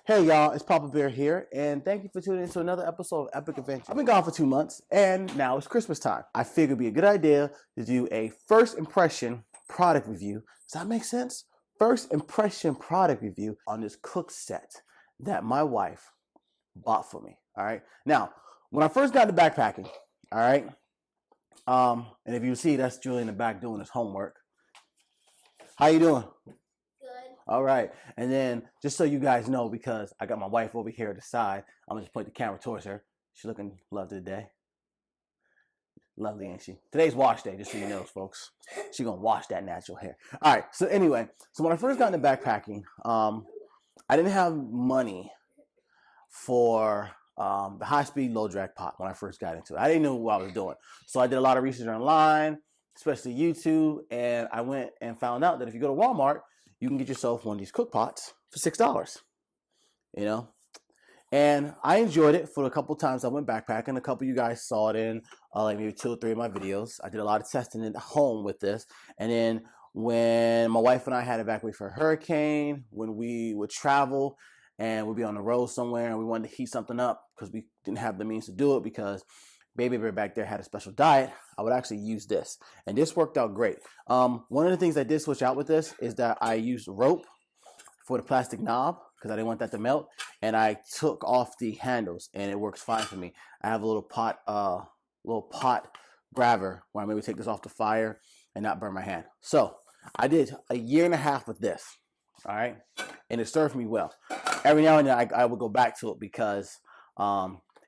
Hey y'all, it's Papa Bear here, and thank you for tuning in to another episode of Epic Adventure. I've been gone for 2 months, and now it's Christmas time. I figured it'd be a good idea to do a first impression product review. Does that make sense? First impression product review on this cook set that my wife bought for me. All right. Now, when I first got into backpacking, all right, and if you see, that's Julie in the back doing his homework. How you doing? All right. And then just so you guys know, because I got my wife over here at the side, I'm going to just point the camera towards her. She's looking lovely today. Lovely, ain't she? Today's wash day, just so you know, folks. She's going to wash that natural hair. All right. So anyway, so when I first got into backpacking, I didn't have money for the high-speed low-drag pot when I first got into it. I didn't know what I was doing. So I did a lot of research online, especially YouTube, and I went and found out that if you go to Walmart, you can get yourself one of these cook pots for $6, you know? And I enjoyed it for a couple times I went backpacking. A couple of you guys saw it in like maybe 2 or 3 of my videos. I did a lot of testing at home with this. And then when my wife and I had to evacuate for a hurricane, when we would travel and we'd be on the road somewhere and we wanted to heat something up because we didn't have the means to do it because Baby Bear back there had a special diet, I would actually use this. And this worked out great. One of the things I did switch out with this is that I used rope for the plastic knob because I didn't want that to melt. And I took off the handles and it works fine for me. I have a little pot grabber where I maybe take this off the fire and not burn my hand. So I did a 1.5 years with this, all right? And it served me well. Every now and then I would go back to it because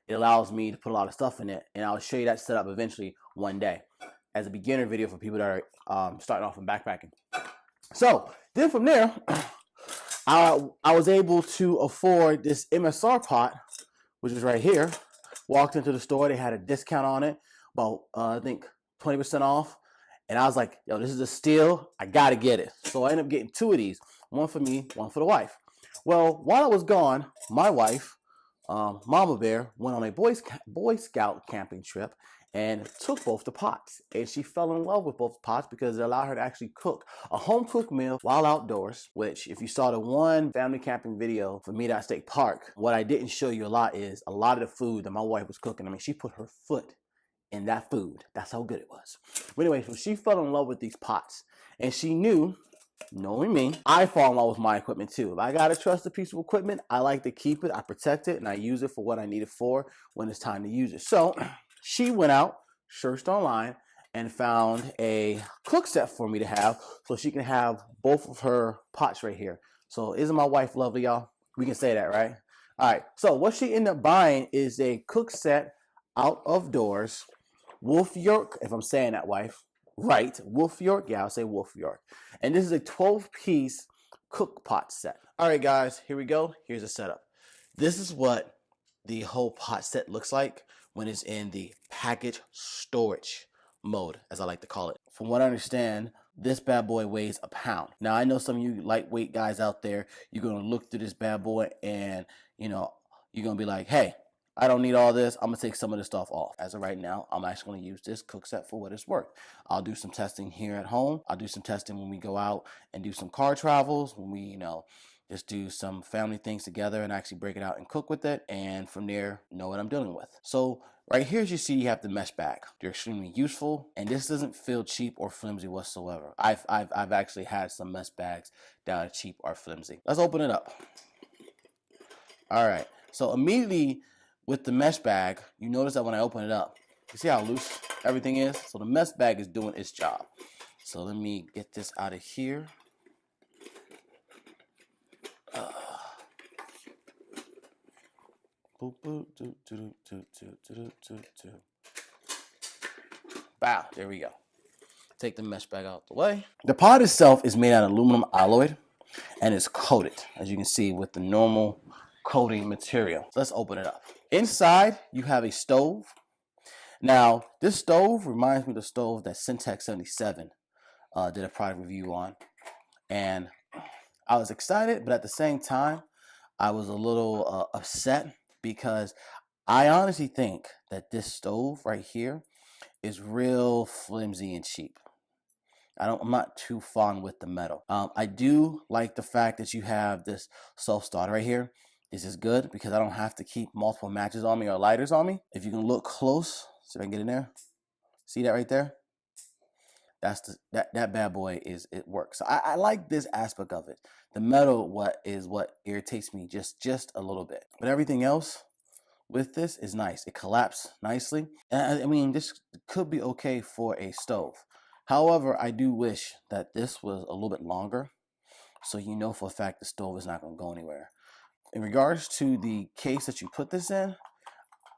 it allows me to put a lot of stuff in it, and I'll show you that setup eventually one day as a beginner video for people that are starting off in backpacking. So then from there, I was able to afford this MSR pot, which is right here. Walked into the store, they had a discount on it, about I think 20% off, and I was like, yo, this is a steal, I gotta get it. So I ended up getting 2 of these, one for me, one for the wife. Well, while I was gone, my wife, Mama Bear, went on a Boy Scout camping trip and took both the pots. And she fell in love with both pots because it allowed her to actually cook a home-cooked meal while outdoors, which if you saw the one family camping video for Meat State Park, what I didn't show you a lot is a lot of the food that my wife was cooking. I mean, she put her foot in that food. That's how good it was. But anyway, so she fell in love with these pots. And she knew, knowing me, I fall in love with my equipment too. If I gotta trust a piece of equipment, I like to keep it, I protect it, and I use it for what I need it for when it's time to use it. So she went out, searched online, and found a cook set for me to have so she can have both of her pots right here. So isn't my wife lovely, y'all? We can say that, right? All right, so what she ended up buying is a cook set out of doors, Wolfyok, if I'm saying that, wife. Right, Wolfyok, yeah, I'll say Wolfyok. And this is a 12-piece cook pot set. All right, guys, here we go. Here's the setup. This is what the whole pot set looks like when it's in the package storage mode, as I like to call it. From what I understand, this bad boy weighs a pound. Now, I know some of you lightweight guys out there, you're going to look through this bad boy and, you know, you're going to be like, hey, I don't need all this. I'm going to take some of this stuff off. As of right now, I'm actually going to use this cook set for what it's worth. I'll do some testing here at home. I'll do some testing when we go out and do some car travels, when we, you know, just do some family things together and actually break it out and cook with it. And from there, know what I'm dealing with. So right here, as you see, you have the mesh bag. They're extremely useful, and this doesn't feel cheap or flimsy whatsoever. I've actually had some mesh bags that are cheap or flimsy. Let's open it up. All right. So immediately, with the mesh bag, you notice that when I open it up, you see how loose everything is? So the mesh bag is doing its job. So let me get this out of here. Wow, there we go. Take the mesh bag out the way. The pot itself is made out of aluminum alloy and it's coated, as you can see, with the normal coating material. So let's open it up. Inside, you have a stove. Now, this stove reminds me of the stove that Syntex 77 did a product review on. And I was excited, but at the same time, I was a little upset because I honestly think that this stove right here is real flimsy and cheap. I'm not too fond with the metal. I do like the fact that you have this self-starter right here, This is good because I don't have to keep multiple matches on me or lighters on me. If you can look close, see if I can get in there. See that right there? That's that bad boy it works. So I like this aspect of it. The metal what irritates me just a little bit. But everything else with this is nice. It collapsed nicely. And I mean, this could be okay for a stove. However, I do wish that this was a little bit longer, so you know for a fact the stove is not going to go anywhere. In regards to the case that you put this in,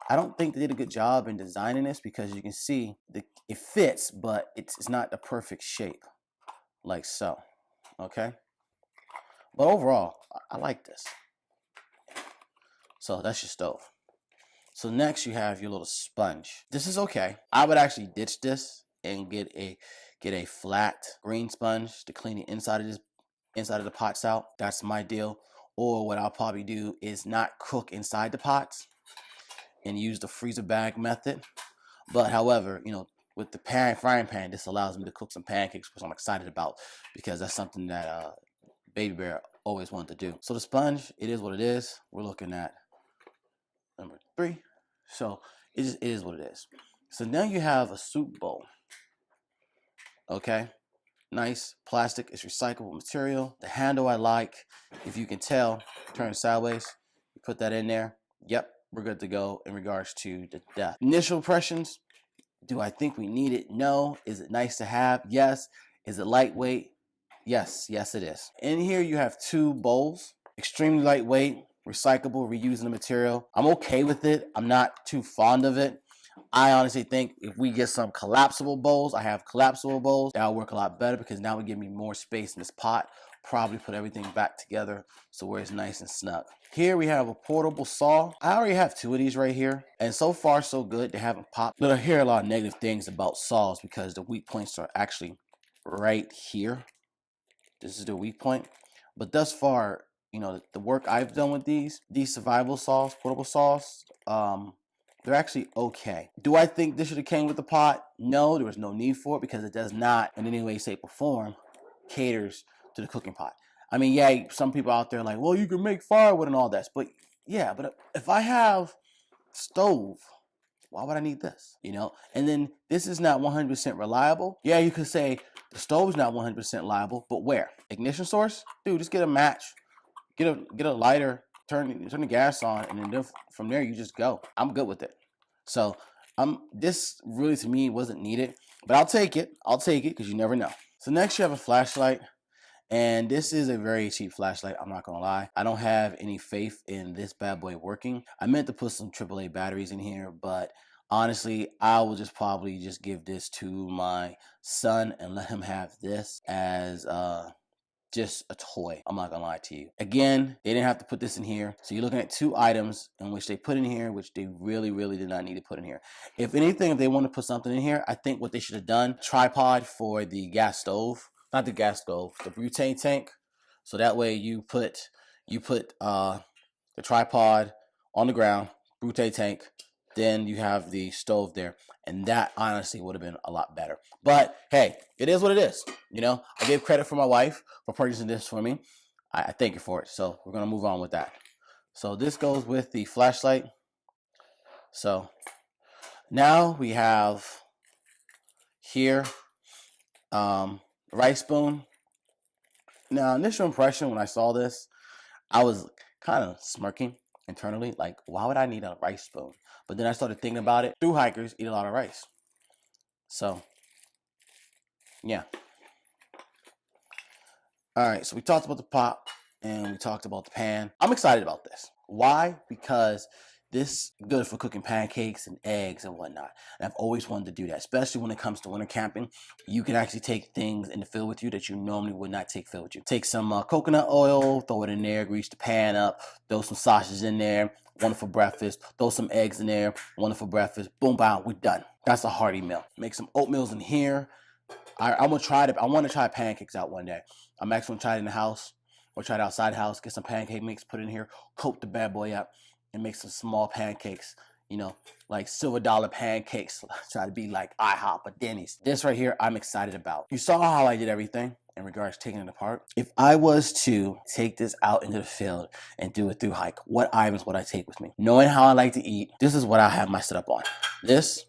I don't think they did a good job in designing this because you can see it fits, but it's not the perfect shape, like so. Okay, but overall, I like this. So that's your stove. So next you have your little sponge. This is okay. I would actually ditch this and get a flat green sponge to clean the inside of the pots out. That's my deal. Or what I'll probably do is not cook inside the pots and use the freezer bag method. But however, you know, with the frying pan, this allows me to cook some pancakes, which I'm excited about because that's something that Baby Bear always wanted to do. So the sponge, it is what it is. We're looking at number 3. So it is what it is. So now you have a soup bowl. Okay, nice plastic. It's recyclable material. The handle I like. If you can tell, turn sideways. You put that in there. Yep, we're good to go in regards to the depth. Initial impressions. Do I think we need it? No. Is it nice to have? Yes. Is it lightweight? Yes. Yes, it is. In here you have 2 bowls. Extremely lightweight. Recyclable, reusing the material. I'm okay with it. I'm not too fond of it. I honestly think if we get some collapsible bowls, I have collapsible bowls, that'll work a lot better because now it give me more space in this pot. Probably put everything back together so where it's nice and snug. Here we have a portable saw. I already have 2 of these right here, and so far so good. They haven't popped. But I hear a lot of negative things about saws because the weak points are actually right here. This is the weak point. But thus far, you know, the work I've done with these survival saws, portable saws, they're actually okay. Do I think this should have came with the pot? No, there was no need for it because it does not in any way, shape, or form caters to the cooking pot. I mean, yeah, some people out there are like, well, you can make firewood and all that. But yeah, but if I have stove, why would I need this? You know, and then this is not 100% reliable. Yeah, you could say the stove's not 100% reliable, but where? Ignition source? Dude, just get a match, get a lighter, turn the gas on, and then from there you just go. I'm good with it. So this really to me wasn't needed, but I'll take it. I'll take it because you never know. So next you have a flashlight. And this is a very cheap flashlight, I'm not gonna lie. I don't have any faith in this bad boy working. I meant to put some AAA batteries in here, but honestly, I will just probably just give this to my son and let him have this as just a toy. I'm not gonna lie to you. Again, they didn't have to put this in here. So you're looking at 2 items in which they put in here, which they really, really did not need to put in here. If anything, if they want to put something in here, I think what they should have done, tripod for the gas stove. Not the gas stove, the butane tank. So that way you put the tripod on the ground, butane tank, then you have the stove there. And that honestly would have been a lot better. But hey, it is what it is. You know, I gave credit for my wife for purchasing this for me. I thank you for it. So we're gonna move on with that. So this goes with the flashlight. So now we have here rice spoon. Now, initial impression when I saw this, I was kind of smirking internally, like, why would I need a rice spoon? But then I started thinking about it. Thru hikers eat a lot of rice. So, yeah. All right, so we talked about the pot and we talked about the pan. I'm excited about this. Why? Because this is good for cooking pancakes and eggs and whatnot. And I've always wanted to do that, especially when it comes to winter camping. You can actually take things in the field with you that you normally would not take field with you. Take some coconut oil, throw it in there, grease the pan up, throw some sausage in there, wonderful breakfast. Throw some eggs in there, wonderful breakfast. Boom, bam, we're done. That's a hearty meal. Make some oatmeals in here. I want to try pancakes out one day. I'm actually going to try it in the house or try it outside the house, get some pancake mix, put it in here, coat the bad boy up, and make some small pancakes, you know, like silver dollar pancakes. Try to be like IHOP or Denny's. This right here, I'm excited about. You saw how I did everything in regards to taking it apart. If I was to take this out into the field and do a through hike, what items would I take with me? Knowing how I like to eat, this is what I have my setup on. This,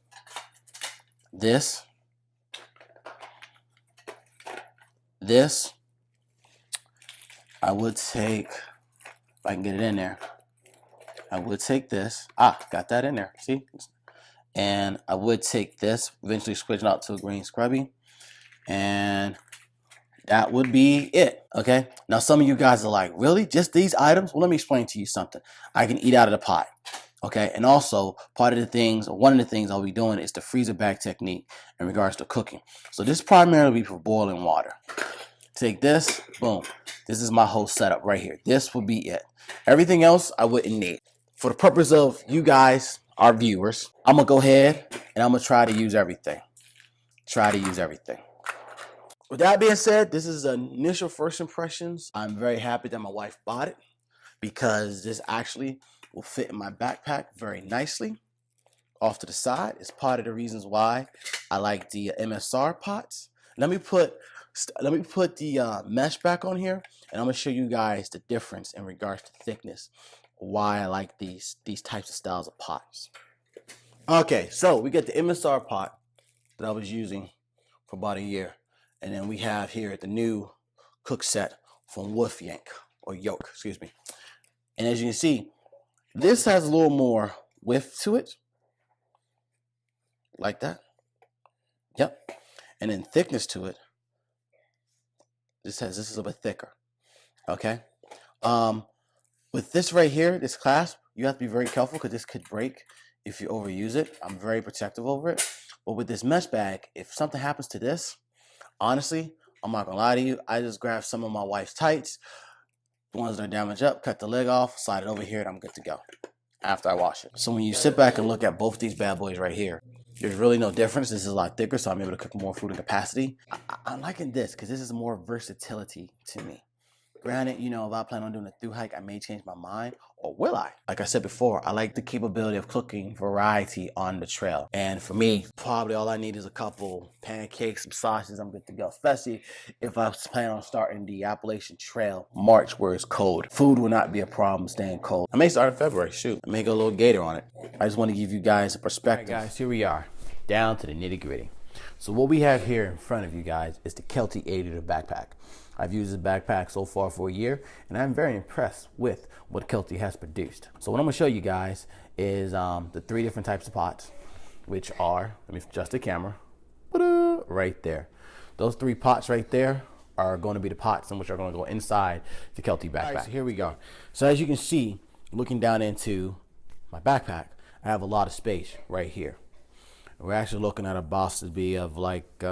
I would take, if I can get it in there, I would take this. Got that in there, see? And I would take this, eventually switching out to a green scrubby. And that would be it, okay? Now, some of you guys are like, really? Just these items? Well, let me explain to you something. I can eat out of the pot, okay? And also, one of the things I'll be doing is the freezer bag technique in regards to cooking. So this primarily be for boiling water. Take this, boom. This is my whole setup right here. This will be it. Everything else I wouldn't need. For the purpose of you guys, our viewers, I'm gonna go ahead and I'm gonna try to use everything. With that being said, this is initial first impressions. I'm very happy that my wife bought it because this actually will fit in my backpack very nicely. Off to the side is part of the reasons why I like the MSR pots. Let me put the mesh back on here, and I'm gonna show you guys the difference in regards to thickness, why I like these types of styles of pots. Okay, so we get the MSR pot that I was using for about a year, and then we have here the new Cookset from Wolfyok, excuse me. And as you can see, this has a little more width to it, like that. Yep, and then thickness to it. This is a little bit thicker, okay? With this right here, this clasp, you have to be very careful because this could break if you overuse it. I'm very protective over it. But with this mesh bag, if something happens to this, honestly, I'm not gonna lie to you, I just grab some of my wife's tights, the ones that are damaged up, cut the leg off, slide it over here, and I'm good to go after I wash it. So when you sit back and look at both these bad boys right here, there's really no difference. This is a lot thicker, so I'm able to cook more food in capacity. I'm liking this because this is more versatility to me. Granted, you know, if I plan on doing a through hike, I may change my mind, or will I? Like I said before, I like the capability of cooking variety on the trail. And for me, probably all I need is a couple pancakes, some sausages, I'm good to go. Especially if I plan on starting the Appalachian Trail March where it's cold. Food will not be a problem staying cold. I may start in February, shoot. I may go a little gator on it. I just want to give you guys a perspective. All right, guys, here we are, down to the nitty gritty. So what we have here in front of you guys is the Kelty 8-liter backpack. I've used this backpack so far for a year, and I'm very impressed with what Kelty has produced. So what I'm gonna show you guys is the 3 different types of pots, which are, let me adjust the camera, right there. Those 3 pots right there are going to be the pots in which are going to go inside the Kelty backpack. Right, so here we go. So as you can see, looking down into my backpack, I have a lot of space right here. We're actually looking at a box to be of like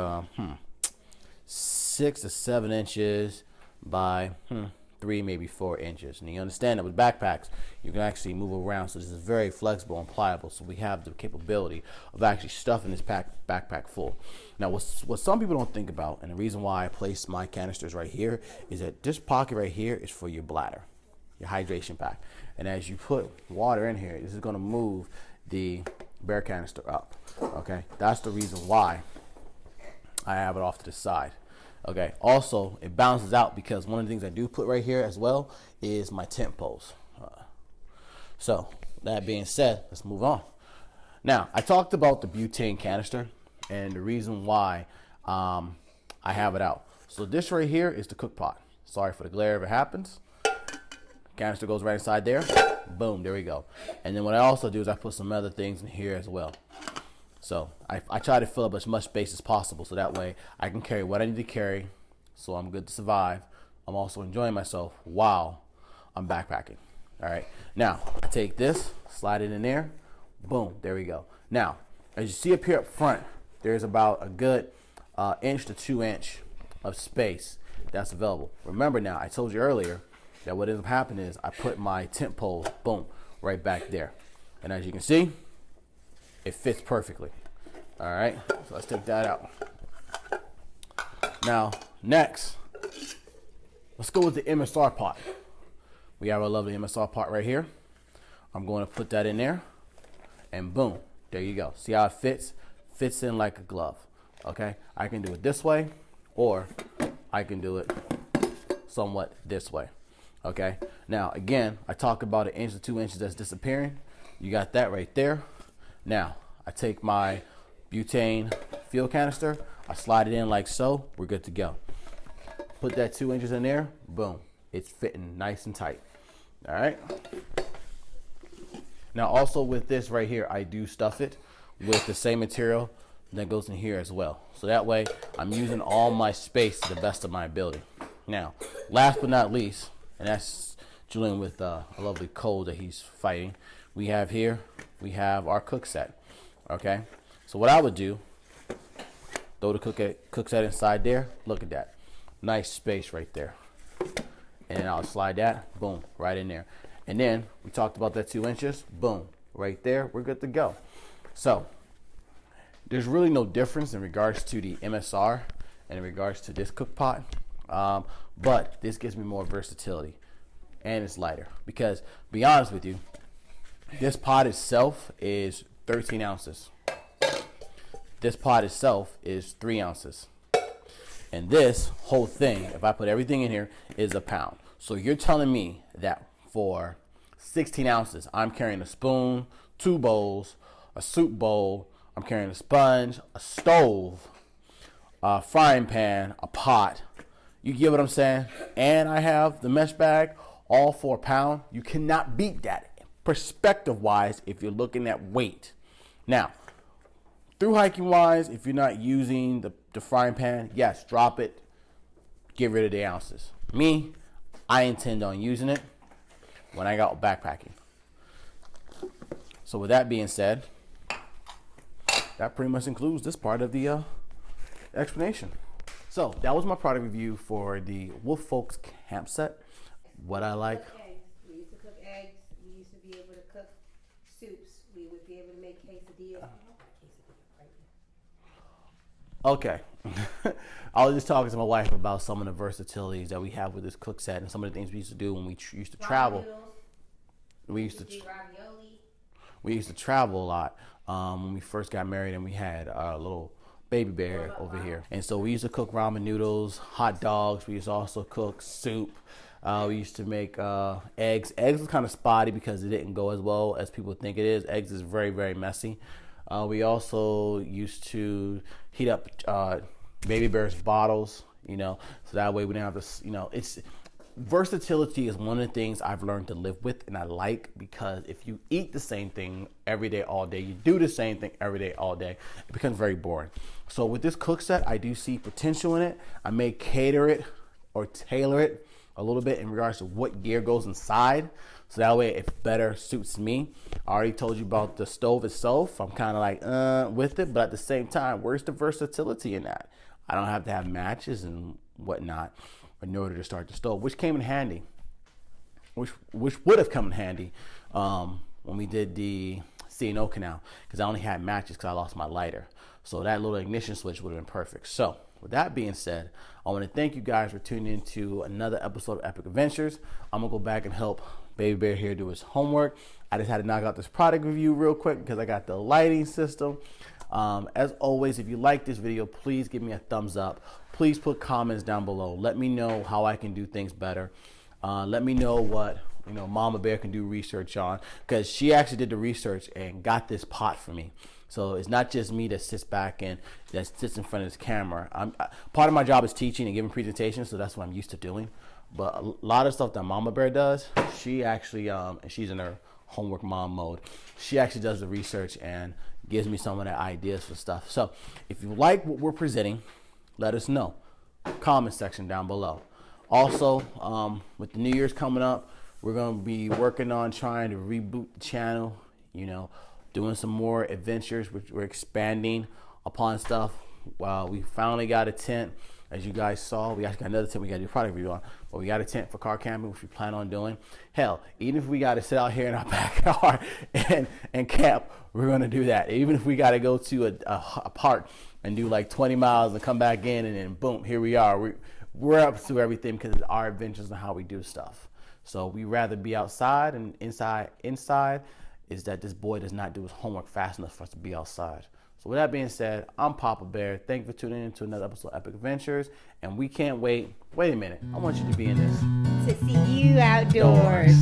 6 to 7 inches by 3, maybe 4 inches. And you understand that with backpacks, you can actually move around. So this is very flexible and pliable. So we have the capability of actually stuffing this backpack full. Now, what some people don't think about, and the reason why I place my canisters right here, is that this pocket right here is for your bladder, your hydration pack. And as you put water in here, this is going to move the bear canister up. Okay, that's the reason why I have it off to the side. Okay, also it balances out because one of the things I do put right here as well is my tent poles. So that being said, let's move on. Now, I talked about the butane canister and the reason why I have it out. So this right here is the cook pot. Sorry for the glare if it happens. Canister goes right inside there. Boom, there we go. And then what I also do is I put some other things in here as well. So I try to fill up as much space as possible so that way I can carry what I need to carry so I'm good to survive. I'm also enjoying myself while I'm backpacking. All right. Now, I take this, slide it in there. Boom, there we go. Now, as you see up here up front, there's about a good inch to 2 inch of space that's available. Remember now, I told you earlier that what ends up happening is I put my tent pole, boom, right back there. And as you can see, it fits perfectly. All right, so let's take that out. Now, next, let's go with the MSR pot. We have our lovely MSR pot right here. I'm going to put that in there, and boom, there you go. See how it fits? Fits in like a glove. Okay, I can do it this way, or I can do it somewhat this way. Okay, now again, I talk about 1 inch to 2 inches that's disappearing. You got that right there. Now I take my butane fuel canister, I slide it in like so, we're good to go. Put that 2 inches in there, boom, it's fitting nice and tight. All right. Now also with this right here, I do stuff it with the same material that goes in here as well. So that way I'm using all my space to the best of my ability. Now, last but not least, and that's Julian with a lovely cold that he's fighting. We have our Cookset. Okay, so what I would do, throw the Cookset inside there. Look at that, nice space right there. And then I'll slide that, boom, right in there. And then we talked about that 2 inches, boom, right there. We're good to go. So there's really no difference in regards to the MSR and in regards to this cook pot. But this gives me more versatility and it's lighter because, be honest with you, this pot itself is 13 ounces. This pot itself is 3 ounces. And this whole thing, if I put everything in here, is a pound. So you're telling me that for 16 ounces, I'm carrying a spoon, 2 bowls, a soup bowl, I'm carrying a sponge, a stove, a frying pan, a pot. You get what I'm saying? And I have the mesh bag, all for a pound. You cannot beat that perspective-wise if you're looking at weight. Now, through hiking wise, if you're not using the frying pan, yes, drop it, get rid of the ounces. Me, I intend on using it when I go backpacking. So with that being said, that pretty much includes this part of the explanation. So that was my product review for the Wolfyok camp set. What I like. We used to cook eggs. We used to be able to cook soups. We would be able to make quesadillas. Okay. I was just talking to my wife about some of the versatilities that we have with this cook set and some of the things we used to do when we used to travel. We used to do ravioli. We used to travel a lot when we first got married, and we had a little baby bear over here. And so we used to cook ramen noodles, hot dogs. We used to also cook soup. We used to make eggs. Eggs was kind of spotty because it didn't go as well as people think it is. Eggs is very, very messy. We also used to heat up baby bear's bottles, so that way we didn't have to, it's versatility is one of the things I've learned to live with, and I like, because if you eat the same thing every day, all day, you do the same thing every day, all day, it becomes very boring. So with this cook set, I do see potential in it. I may cater it or tailor it a little bit in regards to what gear goes inside, so that way it better suits me. I already told you about the stove itself. I'm kind of like with it, but at the same time, where's the versatility in that? I don't have to have matches and whatnot in order to start the stove, which came in handy, which would have come in handy when we did the C&O canal, because I only had matches because I lost my lighter. So that little ignition switch would have been perfect. So with that being said, I want to thank you guys for tuning in to another episode of Epic Adventures. I'm going to go back and help Baby Bear here do his homework. I just had to knock out this product review real quick because I got the lighting system. As always, if you like this video, please give me a thumbs up. Please put comments down below. Let me know how I can do things better. Let me know what Mama Bear can do research on, because she actually did the research and got this pot for me. So it's not just me that sits back and that sits in front of this camera. Part of my job is teaching and giving presentations, so that's what I'm used to doing. But a lot of stuff that Mama Bear does, she actually, and she's in her homework mom mode, she actually does the research and gives me some of the ideas for stuff. So if you like what we're presenting, let us know. Comment section down below. Also, with the New Year's coming up, we're going to be working on trying to reboot the channel, doing some more adventures. We're expanding upon stuff. We finally got a tent. As you guys saw, we actually got another tent we got to do a product review on. But we got a tent for car camping, which we plan on doing. Hell, even if we got to sit out here in our backyard and camp, we're going to do that. Even if we got to go to a park and do like 20 miles and come back in, and then boom, here we are. We're up to everything because it's our adventures and how we do stuff. So we rather be outside, and inside is that this boy does not do his homework fast enough for us to be outside. So So with that being said, I'm Papa Bear. Thank you for tuning in to another episode of Epic Adventures. And we can't wait. Wait a minute. I want you to be in this. To see you outdoors.